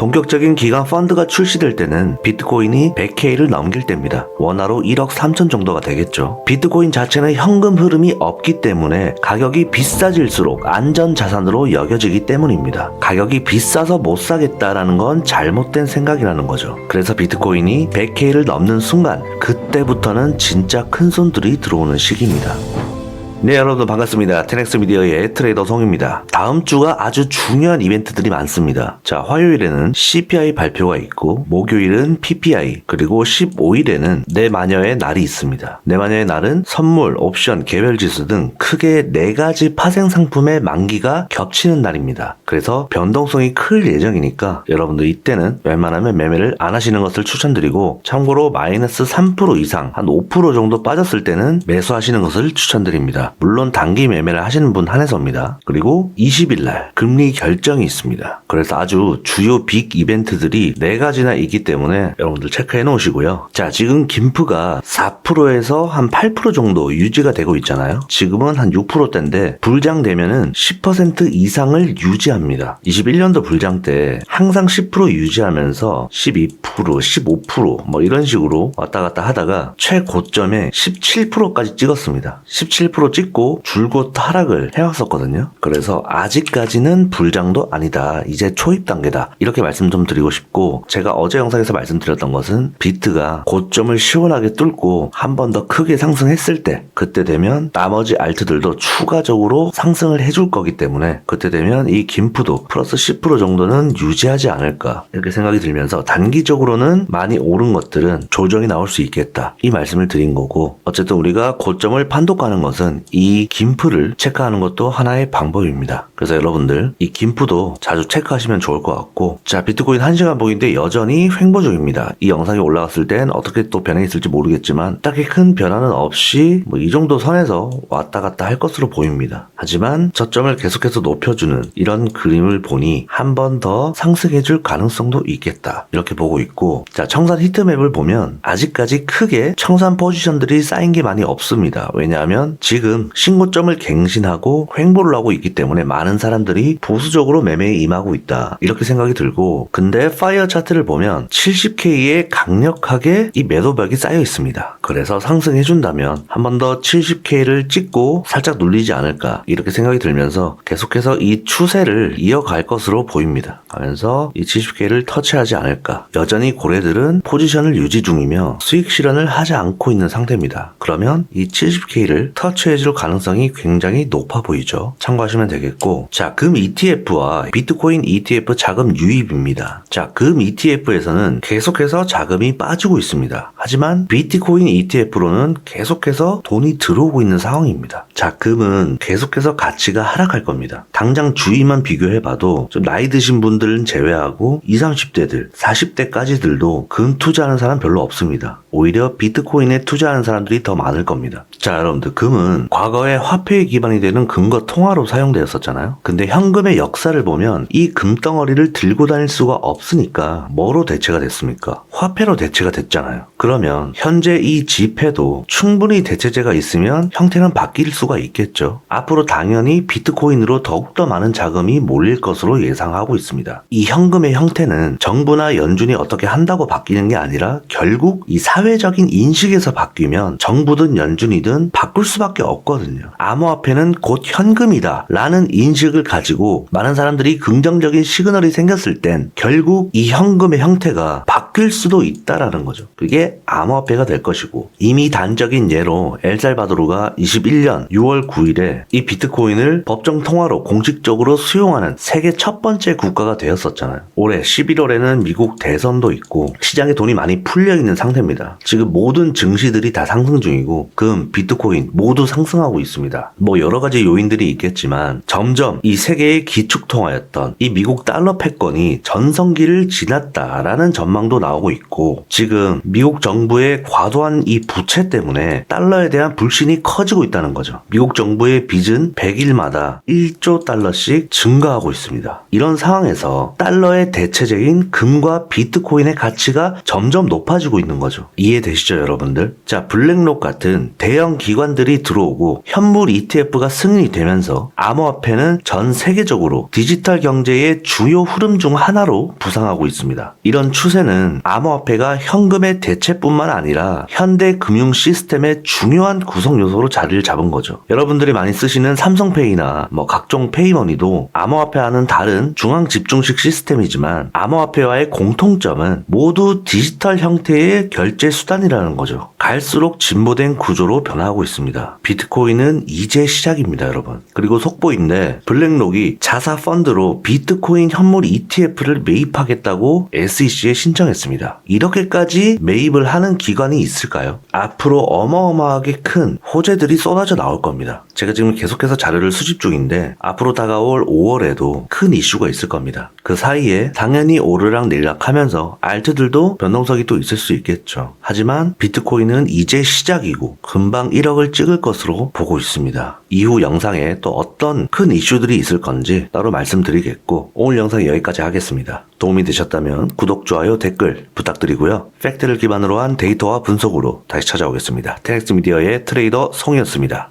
본격적인 기관 펀드가 출시될 때는 비트코인이 100K를 넘길 때입니다. 원화로 1억 3천 정도가 되겠죠. 비트코인 자체는 현금 흐름이 없기 때문에 가격이 비싸질수록 안전자산으로 여겨지기 때문입니다. 가격이 비싸서 못 사겠다라는 건 잘못된 생각이라는 거죠. 그래서 비트코인이 100K를 넘는 순간 그때부터는 진짜 큰 손들이 들어오는 시기입니다. 네, 여러분 반갑습니다. 테넥스 미디어의 트레이더 송입니다. 다음 주가 아주 중요한 이벤트들이 많습니다. 자, 화요일에는 CPI 발표가 있고, 목요일은 PPI, 그리고 15일에는 내 마녀의 날이 있습니다. 내 마녀의 날은 선물, 옵션, 개별 지수 등 크게 4가지 파생 상품의 만기가 겹치는 날입니다. 그래서 변동성이 클 예정이니까 여러분들 이때는 웬만하면 매매를 안 하시는 것을 추천드리고, 참고로 마이너스 3% 이상, 한 5% 정도 빠졌을 때는 매수하시는 것을 추천드립니다. 물론 단기 매매를 하시는 분 한해서입니다. 그리고 20일날 금리 결정이 있습니다. 그래서 아주 주요 빅 이벤트들이 4가지나 있기 때문에 여러분들 체크해 놓으시고요. 자, 지금 김프가 4%에서 한 8% 정도 유지가 되고 있잖아요. 지금은 한 6%대인데 불장되면은 10% 이상을 유지합니다. 21년도 불장 때 항상 10% 유지하면서 12%, 15% 뭐 이런 식으로 왔다 갔다 하다가 최고점에 17%까지 찍었습니다. 17% 찍고 줄곧 하락을 해왔었거든요. 그래서 아직까지는 불장도 아니다. 이제 초입 단계다. 이렇게 말씀 좀 드리고 싶고, 제가 어제 영상에서 말씀드렸던 것은 비트가 고점을 시원하게 뚫고 한 번 더 크게 상승했을 때, 그때 되면 나머지 알트들도 추가적으로 상승을 해줄 거기 때문에 그때 되면 이 김프도 플러스 10% 정도는 유지하지 않을까 이렇게 생각이 들면서 단기적으로는 많이 오른 것들은 조정이 나올 수 있겠다. 이 말씀을 드린 거고, 어쨌든 우리가 고점을 판독하는 것은 이 김프를 체크하는 것도 하나의 방법입니다. 그래서 여러분들 이 김프도 자주 체크하시면 좋을 것 같고, 자, 비트코인 1시간 보기인데 여전히 횡보 중입니다. 이 영상이 올라갔을 땐 어떻게 또 변형이 있을지 모르겠지만 딱히 큰 변화는 없이 뭐 이 정도 선에서 왔다 갔다 할 것으로 보입니다. 하지만 저점을 계속해서 높여주는 이런 그림을 보니 한 번 더 상승해줄 가능성도 있겠다 이렇게 보고 있고, 자, 청산 히트맵을 보면 아직까지 크게 청산 포지션들이 쌓인 게 많이 없습니다. 왜냐하면 지금 신고점을 갱신하고 횡보를 하고 있기 때문에 많은 사람들이 보수적으로 매매에 임하고 있다 이렇게 생각이 들고, 근데 파이어 차트를 보면 70K에 강력하게 이 매도벽이 쌓여 있습니다. 그래서 상승해준다면 한 번 더 70K를 찍고 살짝 눌리지 않을까 이렇게 생각이 들면서 계속해서 이 추세를 이어갈 것으로 보입니다. 하면서 이 70K를 터치하지 않을까. 여전히 고래들은 포지션을 유지 중이며 수익 실현을 하지 않고 있는 상태입니다. 그러면 이 70K를 터치해줄 가능성이 굉장히 높아 보이죠. 참고하시면 되겠고, 자, 금 ETF와 비트코인 ETF 자금 유입입니다. 자, 금 ETF에서는 계속해서 자금이 빠지고 있습니다. 하지만 비트코인 ETF로는 계속해서 돈이 들어오고 있는 상황입니다. 자, 금은 계속해서 가치가 하락할 겁니다. 당장 주위만 비교해봐도 좀 나이 드신 분들은 제외하고 20, 30대들, 40대까지들도 금 투자하는 사람 별로 없습니다. 오히려 비트코인에 투자하는 사람들이 더 많을 겁니다. 자, 여러분들 금은 과거에 화폐에 기반이 되는 금과 통화로 사용되었었잖아요. 근데 현금의 역사를 보면 이 금덩어리를 들고 다닐 수가 없으니까 뭐로 대체가 됐습니까? 화폐로 대체가 됐잖아요. 그러면 현재 이 지폐도 충분히 대체재가 있으면 형태는 바뀔 수가 있겠죠. 앞으로 당연히 비트코인으로 더욱더 많은 자금이 몰릴 것으로 예상하고 있습니다. 이 현금의 형태는 정부나 연준이 어떻게 한다고 바뀌는 게 아니라 결국 이 사회적인 인식에서 바뀌면 정부든 연준이든 바꿀 수밖에 없거든요. 암호화폐는 곧 현금이다 라는 인식을 가지고 많은 사람들이 긍정적인 시그널이 생겼을 땐 결국 이 현금의 형태가 바뀔 수도 있다라는 거죠. 그게 암호화폐가 될 것이고, 이미 단적인 예로 엘살바도르가 21년 6월 9일에 이 비트코인을 법정 통화로 공식적으로 수용하는 세계 첫 번째 국가가 되었었잖아요. 올해 11월에는 미국 대선도 있고 시장에 돈이 많이 풀려있는 상태입니다. 지금 모든 증시들이 다 상승 중이고 금, 비트코인 모두 상승하고 있습니다. 뭐 여러 가지 요인들이 있겠지만 점점 이 세계의 기축통화였던 이 미국 달러 패권이 전성기를 지났다라는 전망도 나오고 있고 지금 미국 정부의 과도한 이 부채 때문에 달러에 대한 불신이 커지고 있다는 거죠. 미국 정부의 빚은 100일마다 1조 달러씩 증가하고 있습니다. 이런 상황에서 달러의 대체제인 금과 비트코인의 가치가 점점 높아지고 있는 거죠. 이해되시죠, 여러분들? 자, 블랙록 같은 대형 기관들이 들어오고 현물 ETF가 승인이 되면서 암호화폐는 전 세계적으로 디지털 경제의 주요 흐름 중 하나로 부상하고 있습니다. 이런 추세는 암호화폐가 현금의 대체뿐만 아니라 현대 금융 시스템의 중요한 구성 요소로 자리를 잡은 거죠. 여러분들이 많이 쓰시는 삼성페이나 각종 페이머니도 암호화폐와는 다른 중앙 집중식 시스템이지만 암호화폐와의 공통점은 모두 디지털 형태의 결제 수단이라는 거죠. 갈수록 진보된 구조로 변화하고 있습니다. 비트코인은 이제 시작입니다, 여러분. 그리고 속보인데 블랙록이 자사 펀드로 비트코인 현물 ETF를 매입하겠다고 SEC에 신청했습니다. 이렇게까지 매입을 하는 기관이 있을까요? 앞으로 어마어마하게 큰 호재들이 쏟아져 나올 겁니다. 제가 지금 계속해서 자료를 수집 중인데 앞으로 다가올 5월에도 큰 이슈가 있을 겁니다. 그 사이에 당연히 오르락 내리락하면서 알트들도 변동성이 또 있을 수 있겠죠. 하지만 비트코인은 이제 시작이고 금방 1억을 찍을 것으로 보고 있습니다. 이후 영상에 또 어떤 큰 이슈들이 있을 건지 따로 말씀드리겠고 오늘 영상 여기까지 하겠습니다. 도움이 되셨다면 구독, 좋아요, 댓글 부탁드리고요. 팩트를 기반으로 한 데이터와 분석으로 다시 찾아오겠습니다. 테넥스 미디어의 트레이더 송이었습니다.